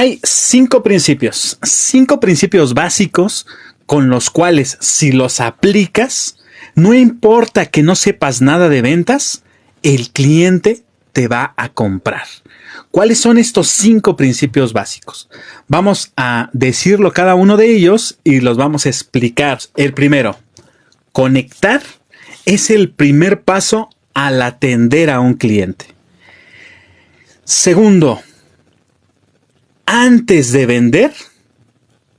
Hay cinco principios básicos con los cuales si los aplicas, no importa que no sepas nada de ventas, el cliente te va a comprar. ¿Cuáles son estos 5 principios básicos? Vamos a decirlo cada uno de ellos y los vamos a explicar. El primero, conectar es el primer paso al atender a un cliente. Segundo, antes de vender,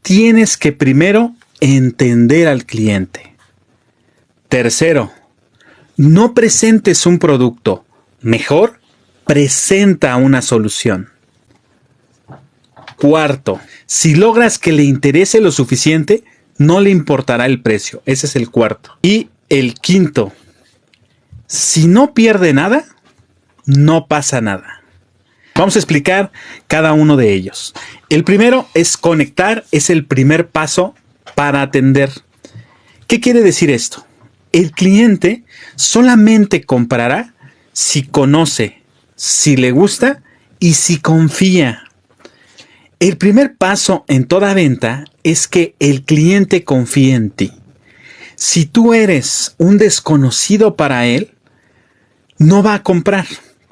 tienes que primero entender al cliente. Tercero, no presentes un producto, mejor presenta una solución. Cuarto, si logras que le interese lo suficiente, no le importará el precio. Ese es el cuarto. Y el quinto, si no pierde nada, no pasa nada. Vamos a explicar cada uno de ellos. El primero es conectar, es el primer paso para atender. ¿Qué quiere decir esto? El cliente solamente comprará si conoce, si le gusta y si confía. El primer paso en toda venta es que el cliente confíe en ti. Si tú eres un desconocido para él, no va a comprar.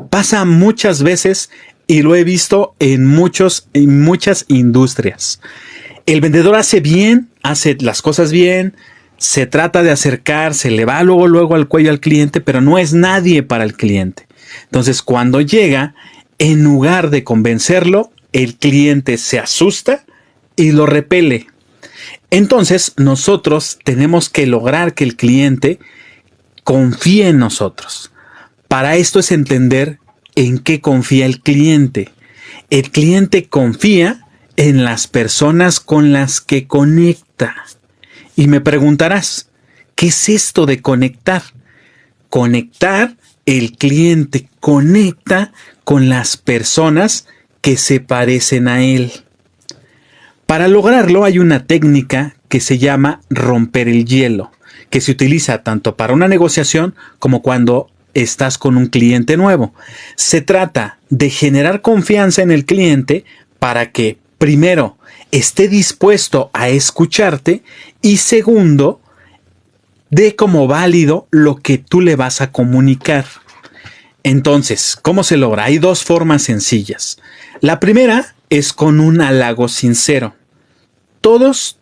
Pasa muchas veces y lo he visto en muchas industrias. El vendedor hace las cosas bien, se trata de acercar, se le va luego al cuello al cliente, pero no es nadie para el cliente. Entonces, cuando llega, en lugar de convencerlo, el cliente se asusta y lo repele. Entonces, nosotros tenemos que lograr que el cliente confíe en nosotros. Para esto es entender en qué confía el cliente. El cliente confía en las personas con las que conecta. Y me preguntarás, ¿qué es esto de conectar? Conectar, el cliente conecta con las personas que se parecen a él. Para lograrlo hay una técnica que se llama romper el hielo, que se utiliza tanto para una negociación como cuando estás con un cliente nuevo. Se trata de generar confianza en el cliente para que, primero, esté dispuesto a escucharte y segundo, dé como válido lo que tú le vas a comunicar. Entonces, ¿cómo se logra? Hay 2 formas sencillas. La primera es con un halago sincero. Todos,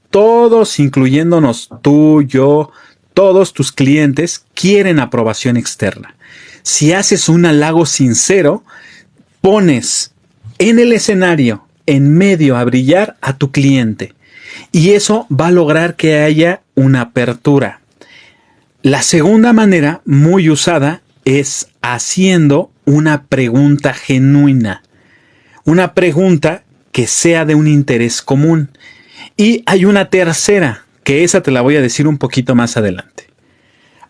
incluyéndonos tú, yo, todos tus clientes quieren aprobación externa. Si haces un halago sincero, pones en el escenario, en medio a brillar a tu cliente. Y eso va a lograr que haya una apertura. La segunda manera, muy usada, es haciendo una pregunta genuina. Una pregunta que sea de un interés común. Y hay una tercera, que esa te la voy a decir un poquito más adelante.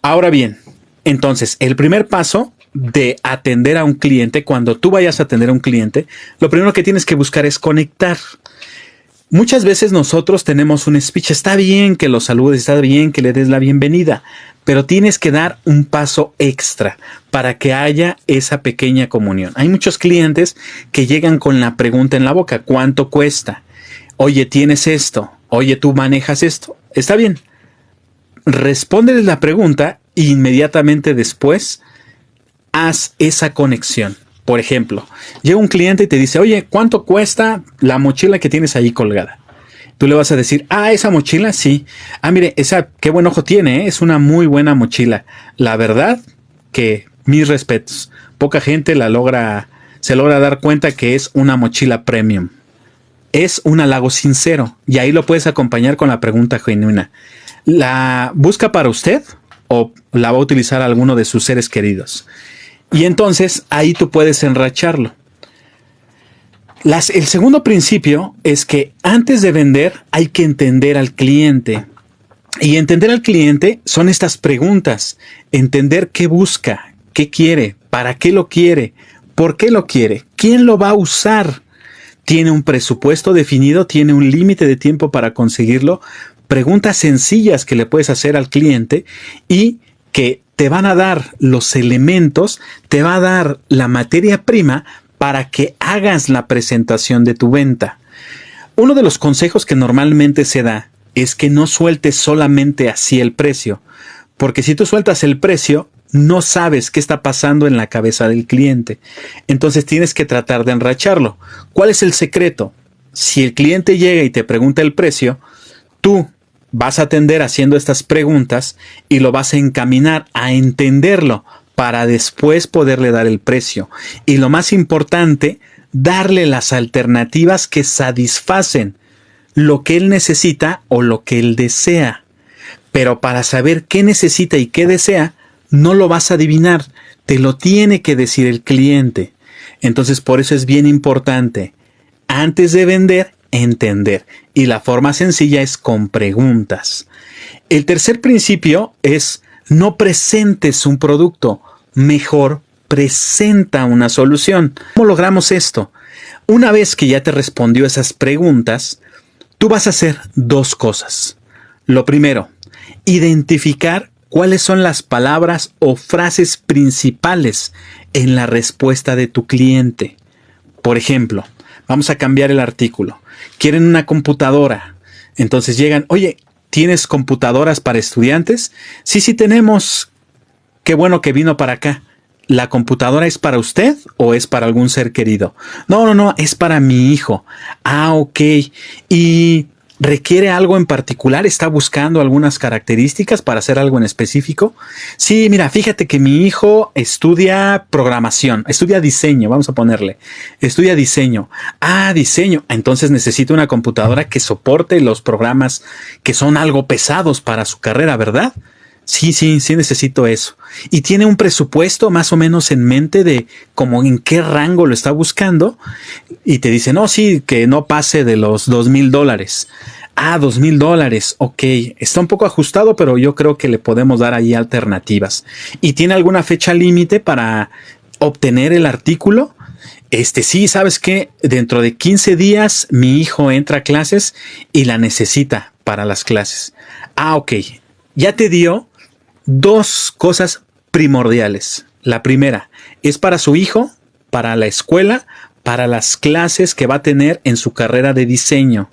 Ahora bien, entonces, el primer paso de atender a un cliente, cuando tú vayas a atender a un cliente, lo primero que tienes que buscar es conectar. Muchas veces nosotros tenemos un speech, está bien que lo saludes, está bien que le des la bienvenida, pero tienes que dar un paso extra para que haya esa pequeña comunión. Hay muchos clientes que llegan con la pregunta en la boca, ¿cuánto cuesta? Oye, ¿tienes esto? Oye, ¿tú manejas esto? Está bien. Respóndeles la pregunta e inmediatamente después haz esa conexión. Por ejemplo, llega un cliente y te dice, oye, ¿cuánto cuesta la mochila que tienes ahí colgada? Tú le vas a decir, esa mochila, sí. Mire, esa, qué buen ojo tiene, ¿eh? Es una muy buena mochila. La verdad que mis respetos. Poca gente se logra dar cuenta que es una mochila premium. Es un halago sincero y ahí lo puedes acompañar con la pregunta genuina. ¿La busca para usted o la va a utilizar alguno de sus seres queridos? Y entonces ahí tú puedes enracharlo. El segundo principio es que antes de vender hay que entender al cliente. Y entender al cliente son estas preguntas. Entender qué busca, qué quiere, para qué lo quiere, por qué lo quiere, quién lo va a usar. ¿Tiene un presupuesto definido? ¿Tiene un límite de tiempo para conseguirlo? Preguntas sencillas que le puedes hacer al cliente y que te van a dar los elementos, te va a dar la materia prima para que hagas la presentación de tu venta. Uno de los consejos que normalmente se da es que no sueltes solamente así el precio, porque si tú sueltas el precio, no sabes qué está pasando en la cabeza del cliente. Entonces tienes que tratar de enracharlo. ¿Cuál es el secreto? Si el cliente llega y te pregunta el precio, tú vas a atender haciendo estas preguntas y lo vas a encaminar a entenderlo para después poderle dar el precio. Y lo más importante, darle las alternativas que satisfacen lo que él necesita o lo que él desea. Pero para saber qué necesita y qué desea, no lo vas a adivinar, te lo tiene que decir el cliente. Entonces, por eso es bien importante, antes de vender, entender. Y la forma sencilla es con preguntas. El tercer principio es: no presentes un producto, mejor presenta una solución. ¿Cómo logramos esto? Una vez que ya te respondió esas preguntas, tú vas a hacer dos cosas. Lo primero, identificar cuáles son las palabras o frases principales en la respuesta de tu cliente. Por ejemplo, vamos a cambiar el artículo. Quieren una computadora. Entonces llegan: oye, ¿tienes computadoras para estudiantes? Sí, tenemos. Qué bueno que vino para acá. ¿La computadora es para usted o es para algún ser querido? No, es para mi hijo. Ah, ok. ¿Y requiere algo en particular? ¿Está buscando algunas características para hacer algo en específico? Sí, mira, fíjate que mi hijo estudia programación, estudia diseño, vamos a ponerle. Estudia diseño. Ah, diseño. Entonces necesita una computadora que soporte los programas que son algo pesados para su carrera, ¿verdad? Sí, necesito eso. Y tiene un presupuesto más o menos en mente de como en qué rango lo está buscando. Y te dice: no, sí, que no pase de los $2,000. Ah, $2,000. Ok, está un poco ajustado, pero yo creo que le podemos dar ahí alternativas. ¿Y tiene alguna fecha límite para obtener el artículo? Sí, ¿sabes qué? Dentro de 15 días mi hijo entra a clases y la necesita para las clases. Ah, ok. Ya te dio dos cosas primordiales. La primera es para su hijo, para la escuela, para las clases que va a tener en su carrera de diseño.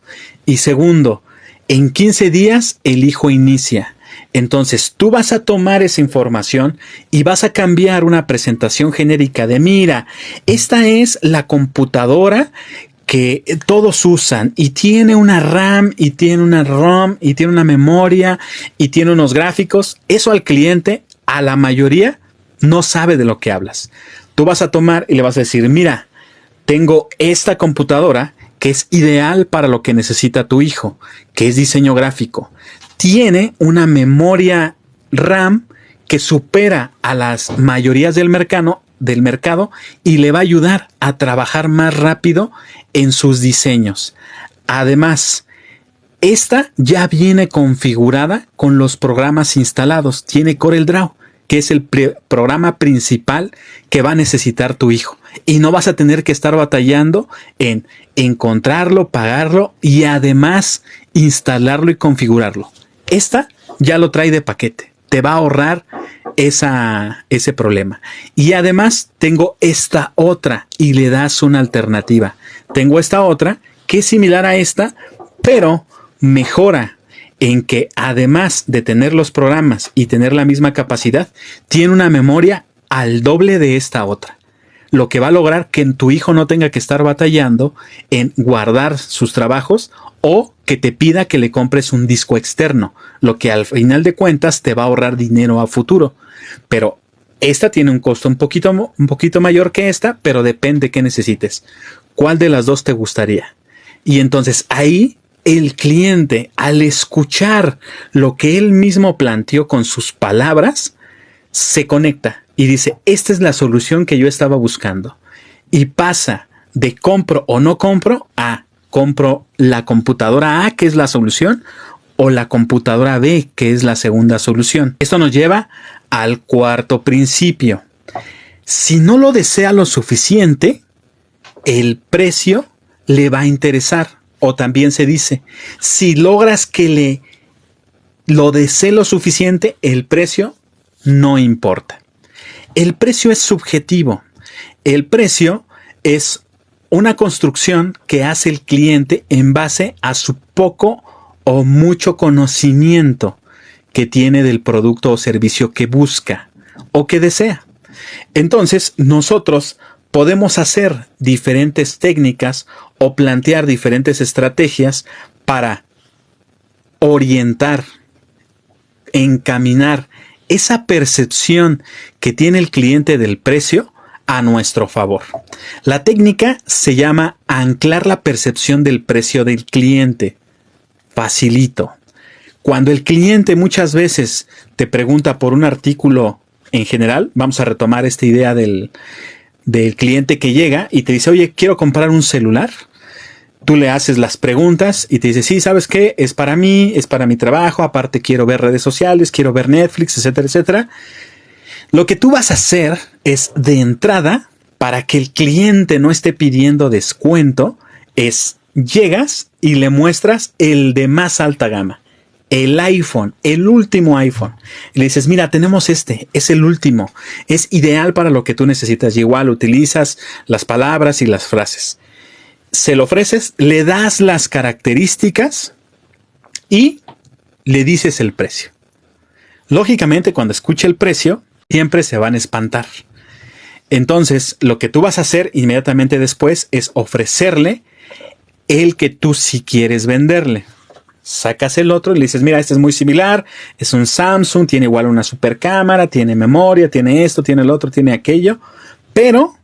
Y segundo, en 15 días el hijo inicia. Entonces tú vas a tomar esa información y vas a cambiar una presentación genérica de: mira, esta es la computadora que todos usan y tiene una RAM y tiene una ROM y tiene una memoria y tiene unos gráficos. Eso al cliente, a la mayoría, no sabe de lo que hablas. Tú vas a tomar y le vas a decir: mira, tengo esta computadora que es ideal para lo que necesita tu hijo, que es diseño gráfico. Tiene una memoria RAM que supera a las mayorías del mercado y le va a ayudar a trabajar más rápido en sus diseños. Además, esta ya viene configurada con los programas instalados. Tiene CorelDRAW, que es el programa principal que va a necesitar tu hijo. Y no vas a tener que estar batallando en encontrarlo, pagarlo y además instalarlo y configurarlo. Esta ya lo trae de paquete. Te va a ahorrar ese problema. Y además tengo esta otra y le das una alternativa. Tengo esta otra que es similar a esta, pero mejora en que además de tener los programas y tener la misma capacidad, tiene una memoria al doble de esta otra. Lo que va a lograr que tu hijo no tenga que estar batallando en guardar sus trabajos o que te pida que le compres un disco externo, lo que al final de cuentas te va a ahorrar dinero a futuro. Pero esta tiene un costo un poquito mayor que esta, pero depende qué necesites. ¿Cuál de las dos te gustaría? Y entonces ahí el cliente, al escuchar lo que él mismo planteó con sus palabras, se conecta y dice: esta es la solución que yo estaba buscando. Y pasa de compro o no compro a compro la computadora A, que es la solución, o la computadora B, que es la segunda solución. Esto nos lleva al cuarto principio. Si no lo desea lo suficiente, el precio le va a interesar. O también se dice: si logras que lo desee lo suficiente, el precio no importa. El precio es subjetivo. El precio es una construcción que hace el cliente en base a su poco o mucho conocimiento que tiene del producto o servicio que busca o que desea. Entonces, nosotros podemos hacer diferentes técnicas o plantear diferentes estrategias para orientar, encaminar esa percepción que tiene el cliente del precio a nuestro favor. La técnica se llama anclar la percepción del precio del cliente. Facilito. Cuando el cliente muchas veces te pregunta por un artículo en general, vamos a retomar esta idea del cliente que llega y te dice, oye, quiero comprar un celular. Tú le haces las preguntas y te dice, sí, ¿sabes qué? Es para mí, es para mi trabajo, aparte quiero ver redes sociales, quiero ver Netflix, etcétera, etcétera. Lo que tú vas a hacer es, de entrada, para que el cliente no esté pidiendo descuento, es llegas y le muestras el de más alta gama, el iPhone, el último iPhone. Y le dices, mira, tenemos este, es el último, es ideal para lo que tú necesitas. Y igual utilizas las palabras y las frases. Se lo ofreces, le das las características y le dices el precio. Lógicamente, cuando escuche el precio, siempre se van a espantar. Entonces, lo que tú vas a hacer inmediatamente después es ofrecerle el que tú sí quieres venderle. Sacas el otro y le dices, mira, este es muy similar, es un Samsung, tiene igual una super cámara, tiene memoria, tiene esto, tiene el otro, tiene aquello, pero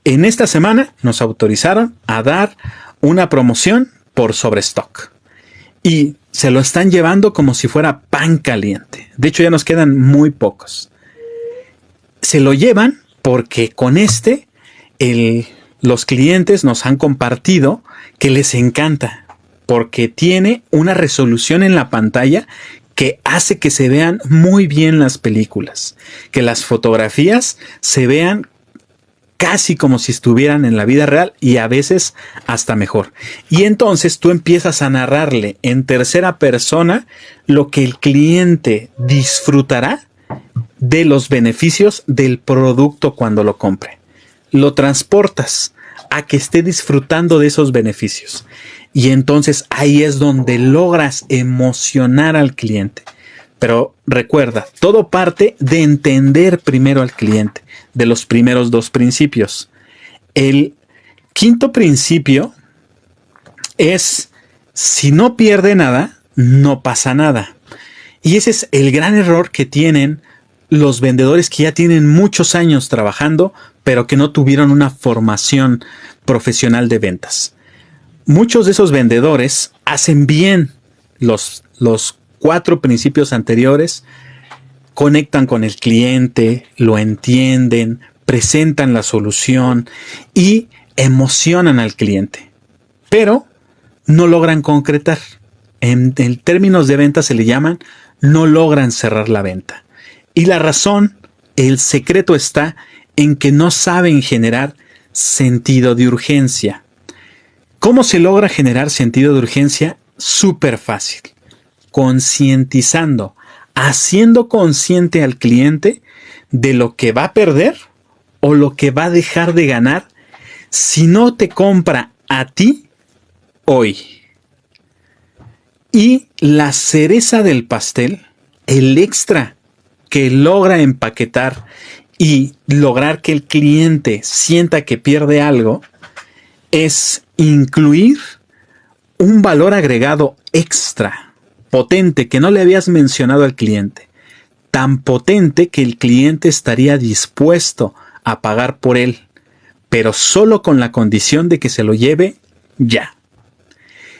en esta semana nos autorizaron a dar una promoción por sobrestock. Y se lo están llevando como si fuera pan caliente. De hecho, ya nos quedan muy pocos. Se lo llevan porque con los clientes nos han compartido que les encanta. Porque tiene una resolución en la pantalla que hace que se vean muy bien las películas. Que las fotografías se vean casi como si estuvieran en la vida real y a veces hasta mejor. Y entonces tú empiezas a narrarle en tercera persona lo que el cliente disfrutará de los beneficios del producto cuando lo compre. Lo transportas a que esté disfrutando de esos beneficios. Y entonces ahí es donde logras emocionar al cliente. Pero recuerda, todo parte de entender primero al cliente, de los primeros dos principios. El quinto principio es, si no pierde nada, no pasa nada. Y ese es el gran error que tienen los vendedores que ya tienen muchos años trabajando, pero que no tuvieron una formación profesional de ventas. Muchos de esos vendedores hacen bien los 4 principios anteriores, conectan con el cliente, lo entienden, presentan la solución y emocionan al cliente, pero no logran concretar. En términos de venta se le llaman no logran cerrar la venta. Y la razón, el secreto está en que no saben generar sentido de urgencia. ¿Cómo se logra generar sentido de urgencia? Súper fácil. Concientizando, haciendo consciente al cliente de lo que va a perder o lo que va a dejar de ganar si no te compra a ti hoy. Y la cereza del pastel, el extra que logra empaquetar y lograr que el cliente sienta que pierde algo, es incluir un valor agregado extra, potente, que no le habías mencionado al cliente. Tan potente que el cliente estaría dispuesto a pagar por él, pero solo con la condición de que se lo lleve ya.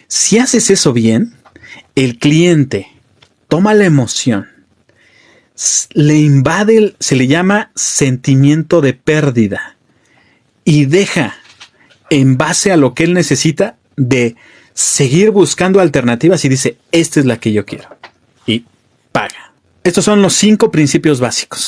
Si haces eso bien, el cliente toma la emoción, le invade, se le llama sentimiento de pérdida y deja, en base a lo que él necesita, de seguir buscando alternativas y dice, esta es la que yo quiero y paga. Estos son los 5 principios básicos.